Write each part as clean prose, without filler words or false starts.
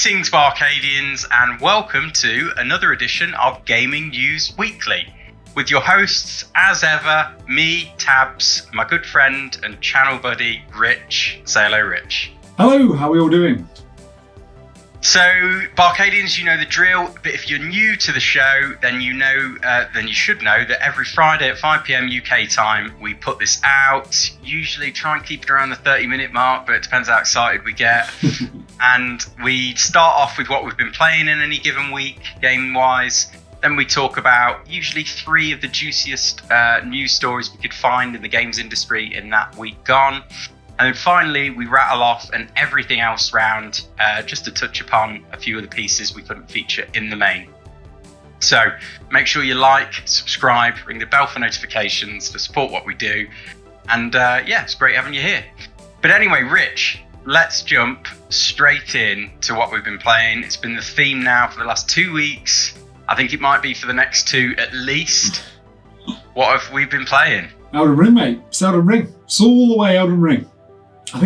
Greetings, Barcadians, and welcome to another edition of Gaming News Weekly, with your hosts, as ever, me, Tabs, my good friend and channel buddy, Rich. Say hello, Rich. Hello, how are we all doing? So, Barcadians, you know the drill, but if you're new to the show, then you should know that every Friday at 5 PM UK time, we put this out. Usually try and keep it around the 30-minute mark, but it depends how excited we get. And we start off with what we've been playing in any given week, game-wise. Then we talk about usually 3 of the juiciest news stories we could find in the games industry in that week gone. And then finally, we rattle off and everything else round, just to touch upon a few of the pieces we couldn't feature in the main. So make sure you like, subscribe, ring the bell for notifications to support what we do. And it's great having you here. But anyway, Rich, let's jump straight in to what we've been playing. It's been the theme now for the last 2 week. I think it might be for the next 2 at least. What have we been playing? Elden Ring, mate. It's Elden Ring. It's all the way Elden Ring. I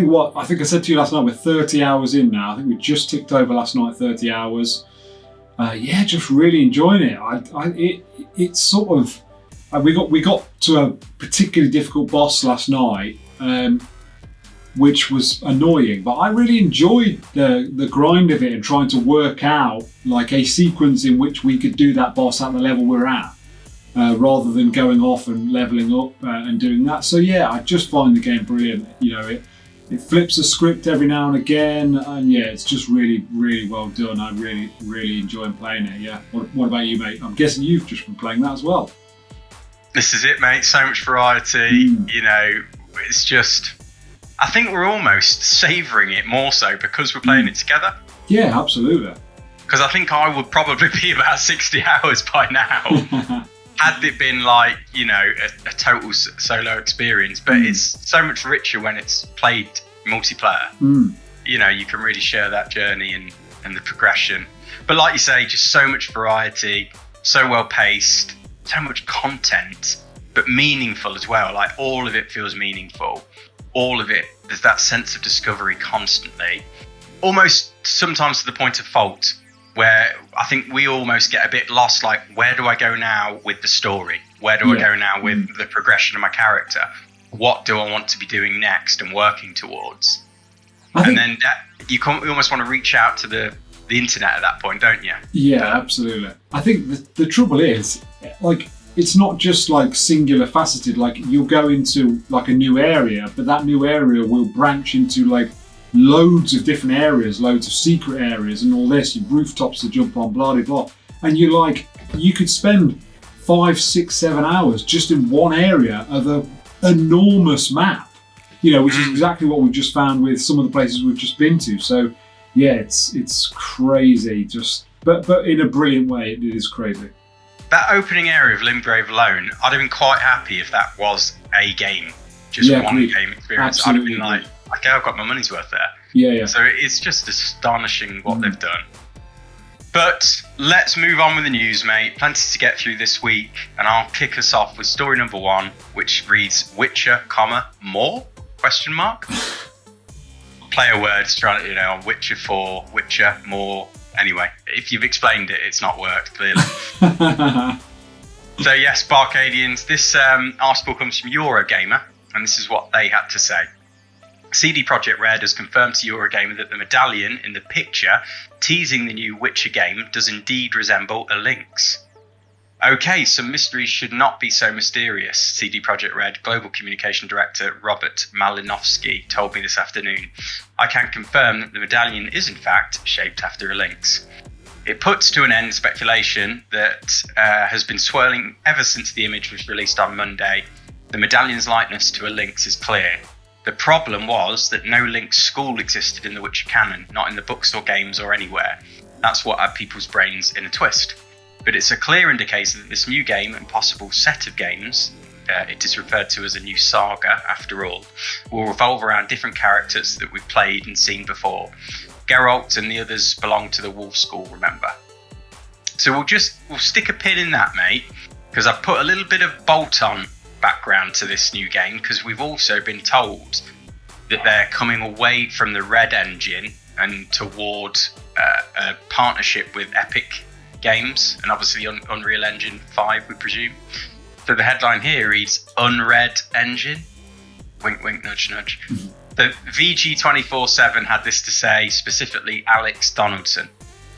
think I said to you last night, we're 30 hours in now. I think we just ticked over last night 30 hours. Just really enjoying it. It's sort of we got to a particularly difficult boss last night, which was annoying. But I really enjoyed the grind of it and trying to work out like a sequence in which we could do that boss at the level we're at, rather than going off and leveling up and doing that. So yeah, I just find the game brilliant. You know, it flips the script every now and again, and yeah, it's just really, really well done. I really, really enjoy playing it. Yeah. What about you, mate? I'm guessing you've just been playing that as well. This is it, mate. So much variety. You know, it's just, I think we're almost savouring it more so because we're playing it together. Yeah, absolutely. Because I think I would probably be about 60 hours by now. Had it been like, you know, a total solo experience, but it's so much richer when it's played multiplayer. You know, you can really share that journey and the progression. But like you say, just so much variety, so well paced, so much content, but meaningful as well. Like all of it feels meaningful. All of it, there's that sense of discovery constantly. Almost sometimes to the point of fault, where I think we almost get a bit lost, like, where do I go now with the story? Where do I go now with the progression of my character? What do I want to be doing next and working towards? And then you almost want to reach out to the internet at that point, don't you? Yeah, absolutely. I think the trouble is, like, it's not just like singular faceted, like you'll go into like a new area, but that new area will branch into like loads of different areas, loads of secret areas and all this, rooftops to jump on, blah, blah, blah. And you could spend 5, 6, 7 hours just in one area of an enormous map, you know, which is exactly what we've just found with some of the places we've just been to. So yeah, it's crazy, just, but in a brilliant way. It is crazy. That opening area of Limgrave alone, I'd have been quite happy if that was a game, just one game experience. Absolutely. I'd have been like, okay, I've got my money's worth there. Yeah. So it's just astonishing what they've done. But let's move on with the news, mate. Plenty to get through this week, and I'll kick us off with story number 1, which reads Witcher, more? ? Player words trying to, on Witcher 4, Witcher, more. Anyway, if you've explained it, it's not worked, clearly. So yes, Barcadians, this article comes from Eurogamer, and this is what they had to say. CD Projekt Red has confirmed to Eurogamer that the medallion in the picture teasing the new Witcher game does indeed resemble a lynx. Okay, some mysteries should not be so mysterious, CD Projekt Red Global Communication Director Robert Malinowski told me this afternoon. I can confirm that the medallion is in fact shaped after a lynx. It puts to an end speculation that has been swirling ever since the image was released on Monday. The medallion's likeness to a lynx is clear. The problem was that no lynx school existed in the Witcher canon, not in the books or games or anywhere. That's what had people's brains in a twist. But it's a clear indicator that this new game and possible set of games, it is referred to as a new saga after all, will revolve around different characters that we've played and seen before. Geralt and the others belong to the Wolf School, remember. So we'll stick a pin in that, mate, because I've put a little bit of bolt-on background to this new game, because we've also been told that they're coming away from the Red engine and toward a partnership with Epic Games and obviously Unreal Engine 5, we presume. So the headline here reads Unread Engine. Wink, wink, nudge, nudge. The VG247 had this to say, specifically Alex Donaldson.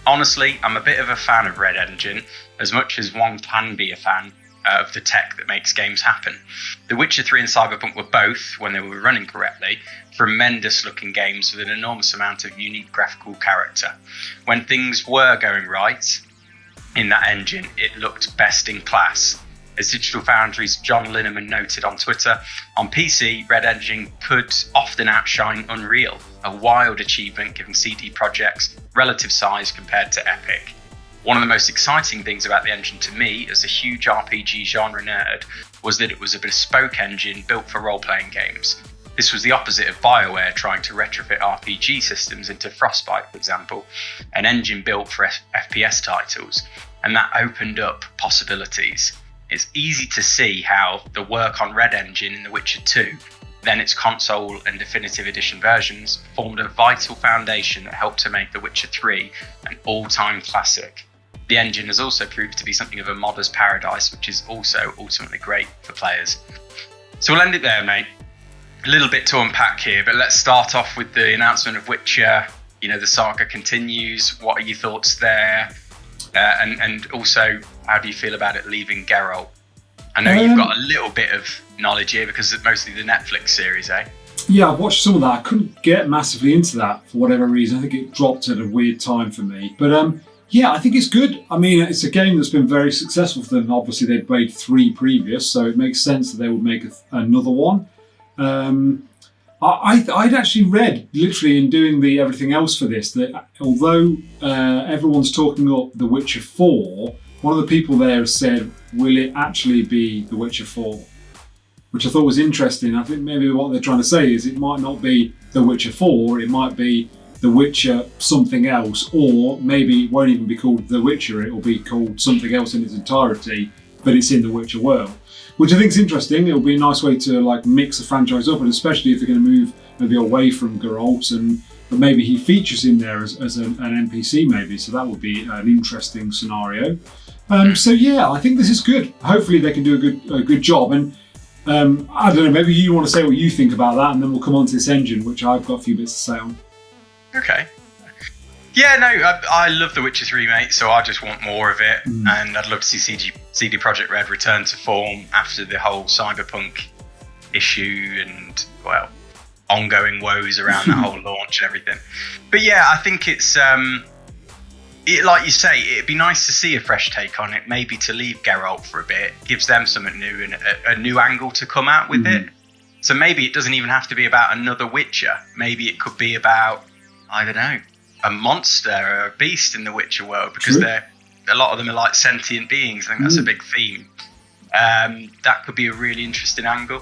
Honestly, I'm a bit of a fan of Red Engine, as much as one can be a fan of the tech that makes games happen. The Witcher 3 and Cyberpunk were both, when they were running correctly, tremendous looking games with an enormous amount of unique graphical character. When things were going right in that engine, it looked best in class. As Digital Foundry's John Lineman noted on Twitter, on PC, Red Engine could often outshine Unreal, a wild achievement given CD Projekt's relative size compared to Epic. One of the most exciting things about the engine to me, as a huge RPG genre nerd, was that it was a bespoke engine built for role-playing games. This was the opposite of BioWare trying to retrofit RPG systems into Frostbite, for example, an engine built for FPS titles, and that opened up possibilities. It's easy to see how the work on Red Engine in The Witcher 2, then its console and definitive edition versions, formed a vital foundation that helped to make The Witcher 3 an all-time classic. The engine has also proved to be something of a modder's paradise, which is also ultimately great for players. So we'll end it there, mate. A little bit to unpack here, but let's start off with the announcement of Witcher. You know, the saga continues. What are your thoughts there? And also, how do you feel about it leaving Geralt? I know you've got a little bit of knowledge here because it's mostly the Netflix series, eh? Yeah, I've watched some of that. I couldn't get massively into that for whatever reason. I think it dropped at a weird time for me. But yeah, I think it's good. I mean, it's a game that's been very successful for them. Obviously, they've made 3 previous, so it makes sense that they would make another one. I'd actually read, literally in doing the everything else for this, that although everyone's talking up The Witcher 4, one of the people there said, will it actually be The Witcher 4? Which I thought was interesting. I think maybe what they're trying to say is it might not be The Witcher 4, it might be The Witcher something else, or maybe it won't even be called The Witcher, it will be called something else in its entirety, but it's in the Witcher world. Which I think is interesting. It'll be a nice way to like mix the franchise up, and especially if they're going to move maybe away from Geralt, but maybe he features in there as an NPC maybe. So that would be an interesting scenario. So yeah, I think this is good. Hopefully they can do a good job. And I don't know, maybe you want to say what you think about that, and then we'll come on to this engine, which I've got a few bits to say on. Okay. Yeah, no, I love The Witcher 3, mate, so I just want more of it, and I'd love to see CD Projekt Red return to form after the whole Cyberpunk issue and, well, ongoing woes around that whole launch and everything. But yeah, I think it's, like you say, it'd be nice to see a fresh take on it, maybe to leave Geralt for a bit, gives them something new and a new angle to come out with it. So maybe it doesn't even have to be about another Witcher. Maybe it could be about, I don't know, a monster or a beast in the Witcher world, because a lot of them are like sentient beings. I think that's a big theme. That could be a really interesting angle.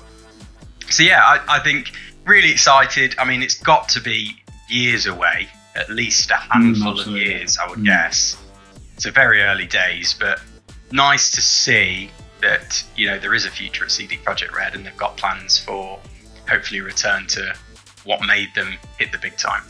So yeah, I think really excited. I mean, it's got to be years away, at least a handful of years, I would guess. So very early days, but nice to see that, you know, there is a future at CD Projekt Red, and they've got plans for hopefully return to what made them hit the big time.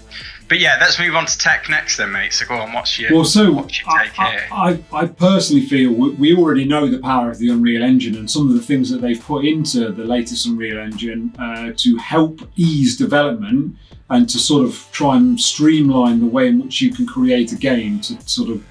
But yeah, let's move on to tech next then, mate. So go on, what's your take here? I personally feel we already know the power of the Unreal Engine and some of the things that they've put into the latest Unreal Engine to help ease development and to sort of try and streamline the way in which you can create a game, to sort of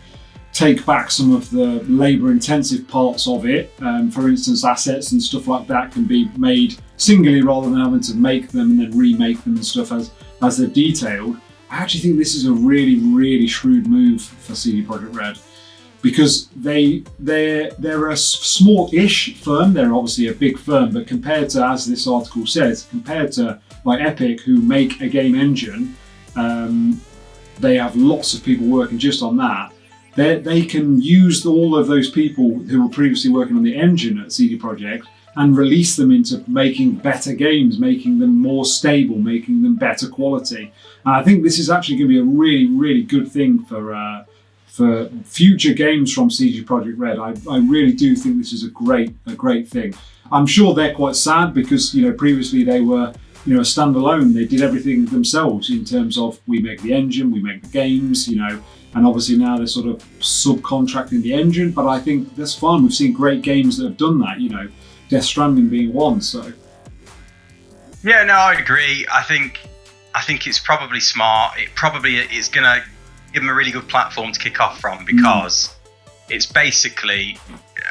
take back some of the labour-intensive parts of it. For instance, assets and stuff like that can be made singly rather than having to make them and then remake them and stuff as they're detailed. I actually think this is a really, really shrewd move for CD Projekt Red, because they're a small-ish firm. They're obviously a big firm, but compared to, as this article says, compared to like Epic, who make a game engine, they have lots of people working just on that. They can use all of those people who were previously working on the engine at CD Projekt and release them into making better games, making them more stable, making them better quality. And I think this is actually going to be a really, really good thing for future games from CD Projekt Red. I really do think this is a great thing. I'm sure they're quite sad because, you know, previously they were a standalone. They did everything themselves in terms of we make the engine, we make the games, and obviously now they're sort of subcontracting the engine. But I think that's fine. We've seen great games that have done that. Death Stranding being one. So. Yeah, no, I agree. I think it's probably smart. It probably is going to give them a really good platform to kick off from, because it's basically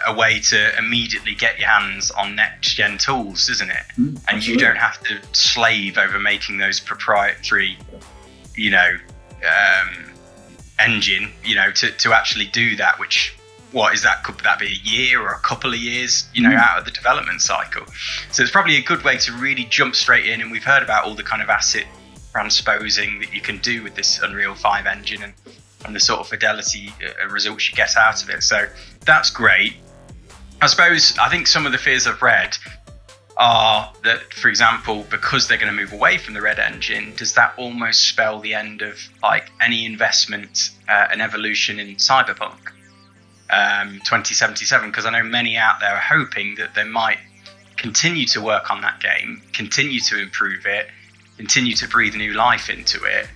a way to immediately get your hands on next gen tools, isn't it? And absolutely. You don't have to slave over making those proprietary, engine, to actually do that, which, what is that? Could that be a year or a couple of years, out of the development cycle? So it's probably a good way to really jump straight in. And we've heard about all the kind of asset transposing that you can do with this Unreal 5 engine and the sort of fidelity results you get out of it. So that's great. I think some of the fears I've read are that, for example, because they're going to move away from the Red engine, does that almost spell the end of like any investment and evolution in Cyberpunk 2077? Because I know many out there are hoping that they might continue to work on that game, continue to improve it, continue to breathe new life into it,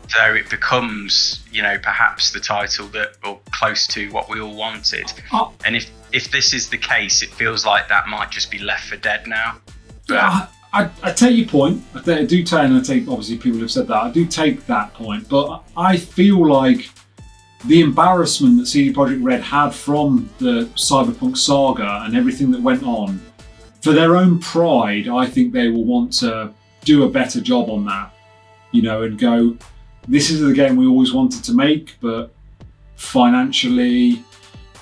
so it becomes, perhaps the title that, or close to what we all wanted. And if this is the case, it feels like that might just be left for dead now. But I take your point. I do take, and I take, obviously people have said that, I do take that point, but I feel like the embarrassment that CD Projekt Red had from the Cyberpunk saga and everything that went on, for their own pride, I think they will want to do a better job on that, and go, this is the game we always wanted to make, but financially,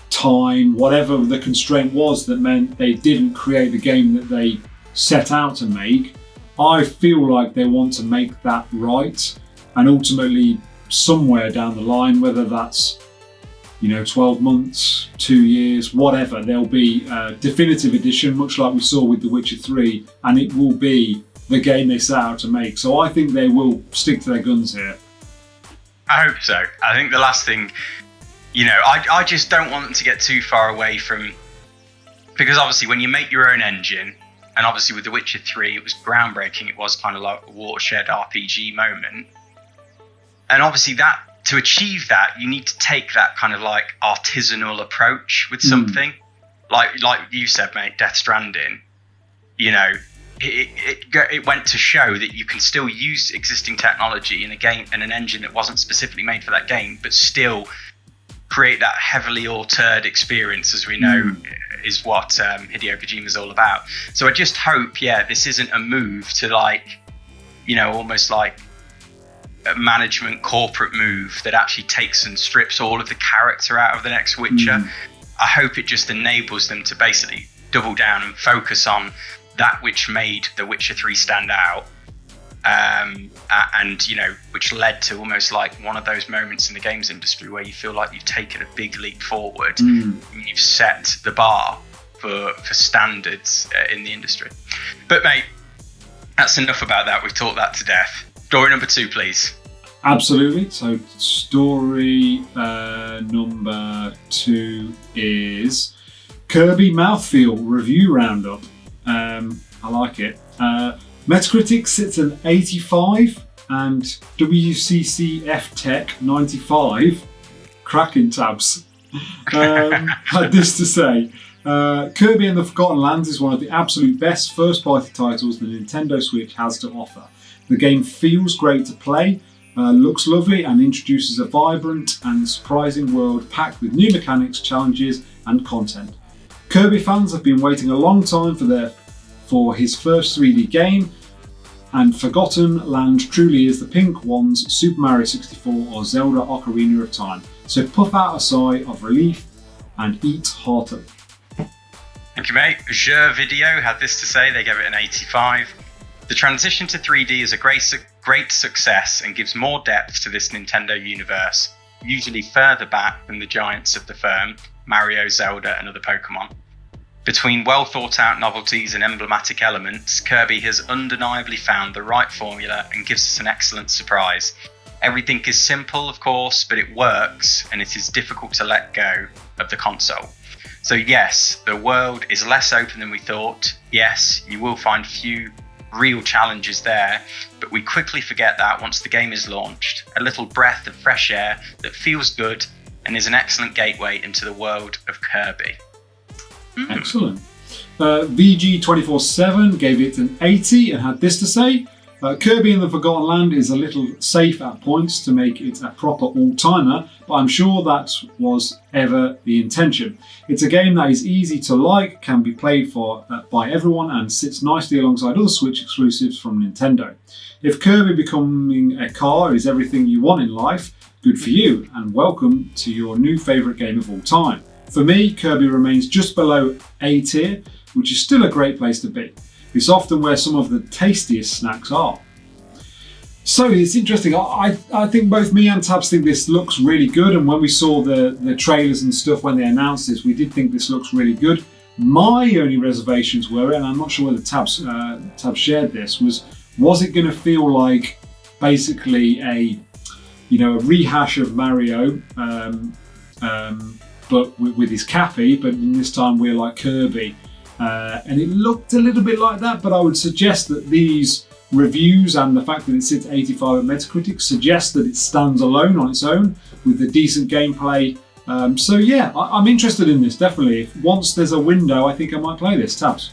time, whatever the constraint was that meant they didn't create the game that they set out to make. I feel like they want to make that right, and ultimately somewhere down the line, whether that's 12 months, 2 years, whatever, there'll be a definitive edition, much like we saw with The Witcher 3, and it will be the game they set out to make. So I think they will stick to their guns here. I hope so. I think the last thing, I just don't want them to get too far away from, because obviously when you make your own engine, and obviously with The Witcher 3, it was groundbreaking. It was kind of like a watershed RPG moment. And obviously that, to achieve that, you need to take that kind of like artisanal approach with something. Like you said, mate, Death Stranding, it went to show that you can still use existing technology in a game and an engine that wasn't specifically made for that game, but still create that heavily altered experience, as we know is what Hideo Kojima is all about. So I just hope, this isn't a move to almost like a management corporate move that actually takes and strips all of the character out of the next Witcher. I hope it just enables them to basically double down and focus on that which made The Witcher 3 stand out, and which led to almost like one of those moments in the games industry where you feel like you've taken a big leap forward. And you've set the bar for standards in the industry. But mate, that's enough about that. We've talked that to death. Story number 2, please. Absolutely. So story number 2 is Kirby Mouthfeel Review Roundup. I like it. Metacritic sits at 85 and WCCF Tech 95. Cracking tabs. Had this to say. Kirby and the Forgotten Lands is one of the absolute best first-party titles the Nintendo Switch has to offer. The game feels great to play, looks lovely, and introduces a vibrant and surprising world packed with new mechanics, challenges, and content. Kirby fans have been waiting a long time for his first 3D game, and Forgotten Land truly is the pink one's Super Mario 64 or Zelda Ocarina of Time. So puff out a sigh of relief and eat heartily. Thank you, mate. Jur Video had this to say. They gave it an 85. The transition to 3D is a great success and gives more depth to this Nintendo universe, usually further back than the giants of the firm, Mario, Zelda, and other Pokemon. Between well thought out novelties and emblematic elements, Kirby has undeniably found the right formula and gives us an excellent surprise. Everything is simple, of course, but it works, and it is difficult to let go of the console. So yes, the world is less open than we thought. Yes, you will find few real challenges there, but we quickly forget that once the game is launched. A little breath of fresh air that feels good and is an excellent gateway into the world of Kirby. Excellent. VG247 gave it an 80 and had this to say: Kirby in the Forgotten Land is a little safe at points to make it a proper all-timer, but I'm sure that was ever the intention. It's a game that is easy to like, can be played by everyone, and sits nicely alongside other Switch exclusives from Nintendo. If Kirby becoming a car is everything you want in life, good for you, and welcome to your new favourite game of all time. For me, Kirby remains just below A tier, which is still a great place to be. It's often where some of the tastiest snacks are. So it's interesting. I think both me and Tabs think this looks really good, and when we saw the trailers and stuff when they announced this, we did think this looks really good. My only reservations were, and I'm not sure whether Tabs shared this, was it going to feel like basically a rehash of Mario, but with his Cappy, but this time we're like Kirby. And it looked a little bit like that, but I would suggest that these reviews and the fact that it sits 85 at Metacritic suggest that it stands alone on its own with a decent gameplay. So yeah, I'm interested in this, definitely. Once there's a window, I think I might play this. Tabs?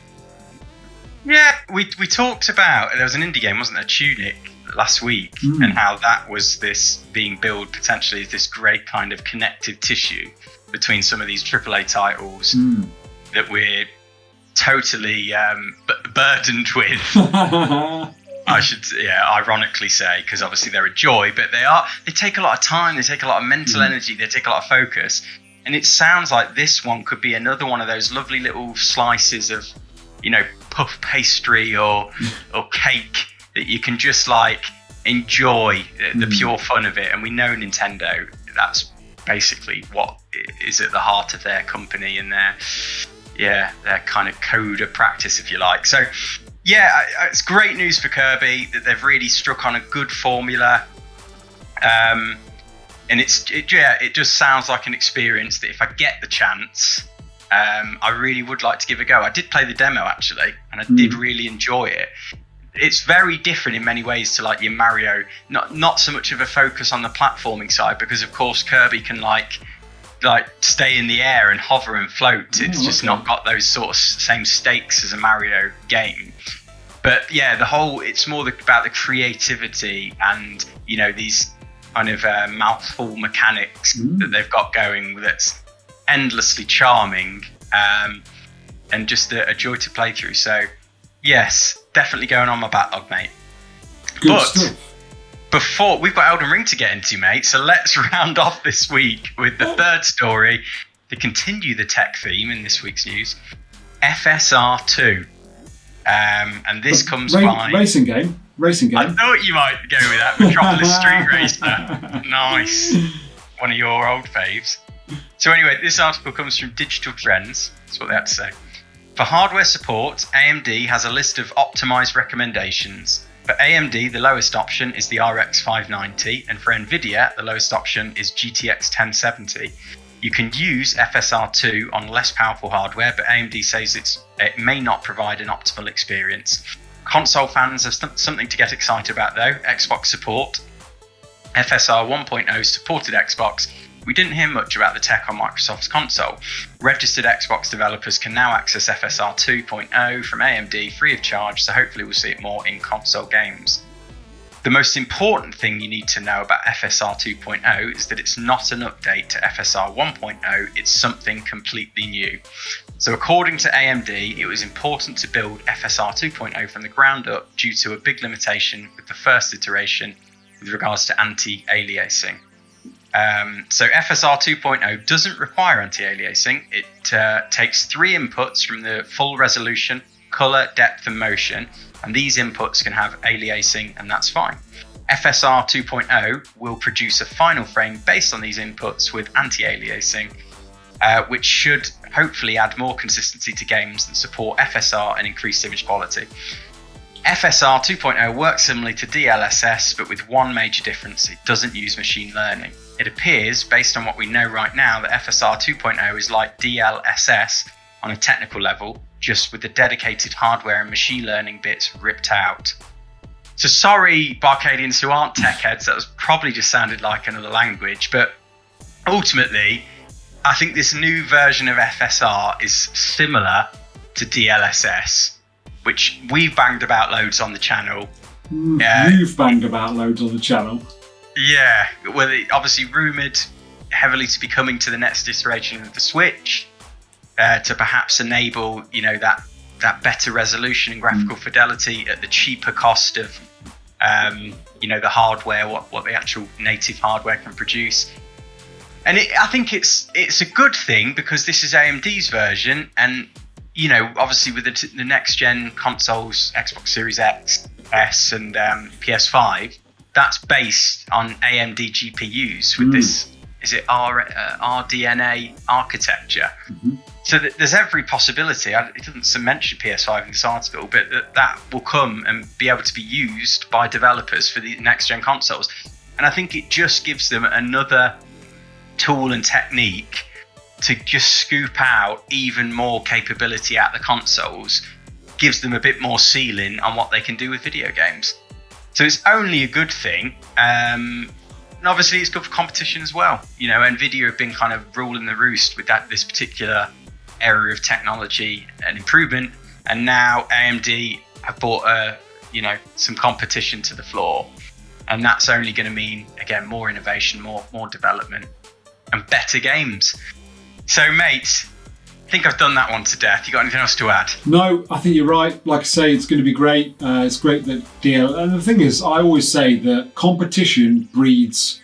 Yeah, we talked about, there was an indie game, wasn't there, Tunic, last week, and how that was this being billed potentially as this great kind of connective tissue between some of these AAA titles that we're totally burdened with. I should, ironically say, because obviously they're a joy, but they take a lot of time, they take a lot of mental energy, they take a lot of focus, and it sounds like this one could be another one of those lovely little slices of, puff pastry or cake that you can just like enjoy the pure fun of it. And we know Nintendo, that's basically what is at the heart of their company and their kind of code of practice, if you like. So it's great news for Kirby that they've really struck on a good formula, and it just sounds like an experience that if I get the chance, I really would like to give a go. I did play the demo actually, and I did really enjoy it. It's very different in many ways to like your Mario, not so much of a focus on the platforming side, because of course Kirby can like stay in the air and hover and float. It's just not got those sort of same stakes as a Mario game. But yeah, it's more about the creativity and these kind of mouthful mechanics that they've got going that's endlessly charming, and just a joy to play through. So yes, definitely going on my backlog, mate. Good stuff. Before we've got Elden Ring to get into, mate, so let's round off this week with the third story to continue the tech theme in this week's news. FSR 2, and this comes by racing game. I thought you might go with that. Metropolis Street Racer, nice, one of your old faves. So anyway, this article comes from Digital Trends. That's what they had to say. For hardware support, AMD has a list of optimized recommendations. For AMD, the lowest option is the RX 590, and for NVIDIA, the lowest option is GTX 1070. You can use FSR 2 on less powerful hardware, but AMD says it may not provide an optimal experience. Console fans have something to get excited about though: Xbox support. FSR 1.0 supported Xbox. We didn't hear much about the tech on Microsoft's console. Registered Xbox developers can now access FSR 2.0 from AMD free of charge, so hopefully we'll see it more in console games. The most important thing you need to know about FSR 2.0 is that it's not an update to FSR 1.0, it's something completely new. So according to AMD, it was important to build FSR 2.0 from the ground up due to a big limitation with the first iteration with regards to anti-aliasing. So FSR 2.0 doesn't require anti-aliasing. It takes 3 inputs from the full resolution, color, depth, and motion, and these inputs can have aliasing, and that's fine. FSR 2.0 will produce a final frame based on these inputs with anti-aliasing, which should hopefully add more consistency to games and support FSR and increased image quality. FSR 2.0 works similarly to DLSS, but with one major difference: it doesn't use machine learning. It appears, based on what we know right now, that FSR 2.0 is like DLSS on a technical level, just with the dedicated hardware and machine learning bits ripped out. So sorry, Barcadians who aren't tech heads, that was probably just sounded like another language, but ultimately, I think this new version of FSR is similar to DLSS, which we've banged about loads on the channel. You've banged about loads on the channel. Yeah, well, it obviously rumoured heavily to be coming to the next iteration of the Switch, to perhaps enable, that better resolution and graphical fidelity at the cheaper cost of, the hardware, what the actual native hardware can produce. And I think it's a good thing because this is AMD's version, and obviously with the next gen consoles, Xbox Series X, S, and PS5, that's based on AMD GPUs with this, is it RDNA architecture? Mm-hmm. So there's every possibility, it doesn't mention PS5 in this article, but that will come and be able to be used by developers for the next gen consoles. And I think it just gives them another tool and technique to just scoop out even more capability at the consoles, gives them a bit more ceiling on what they can do with video games. So it's only a good thing. And obviously it's good for competition as well. NVIDIA have been kind of ruling the roost with this particular area of technology and improvement. And now AMD have brought some competition to the floor. And that's only going to mean, again, more innovation, more development, and better games. So, mate, I think I've done that one to death. You got anything else to add? No, I think you're right. Like I say, it's going to be great. It's great that and the thing is, I always say that competition breeds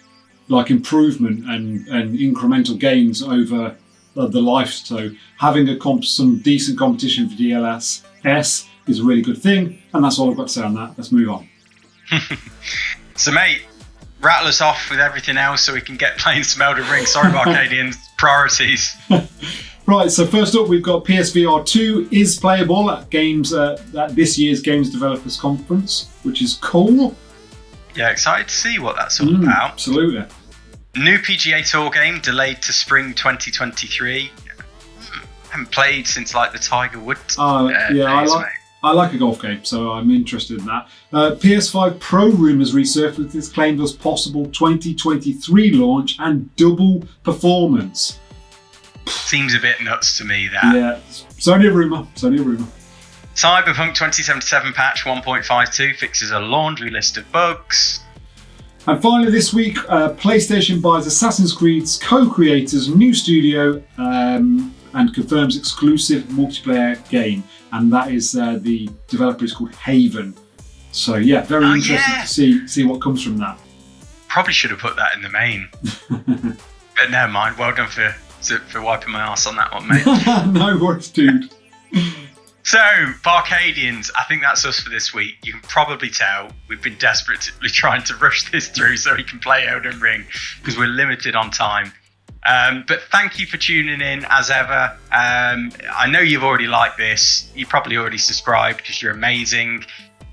improvement and incremental gains over the life. So having some decent competition for DLSS is a really good thing. And that's all I've got to say on that. Let's move on. So, mate, rattle us off with everything else so we can get playing some Elden Ring. Sorry, Arcadians, priorities. Right, so first up, we've got PSVR 2 is playable at this year's Games Developers Conference, which is cool. Yeah, excited to see what that's all about. Absolutely. New PGA Tour game delayed to spring 2023. Haven't played since the Tiger Woods. I like a golf game, so I'm interested in that. PS5 Pro rumours resurfaced with this claimed as possible 2023 launch and double performance. Seems a bit nuts to me, that. Yeah, it's only a rumour. Cyberpunk 2077 patch 1.52 fixes a laundry list of bugs. And finally this week, PlayStation buys Assassin's Creed's co-creators' new studio and confirms exclusive multiplayer game. And that is the developer is called Haven. So yeah, very interesting to see what comes from that. Probably should have put that in the main. But never mind, well done for wiping my ass on that one, mate. No worries, dude. So, Barcadians, I think that's us for this week. You can probably tell we've been desperately trying to rush this through so we can play Elden Ring because we're limited on time. But thank you for tuning in as ever. I know you've already liked this. You probably already subscribed because you're amazing.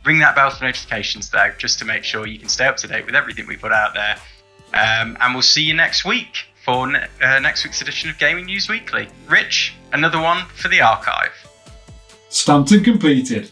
Ring that bell for notifications though, just to make sure you can stay up to date with everything we put out there. And we'll see you next week for next week's edition of Gaming News Weekly. Rich, another one for the archive. Stamped and completed.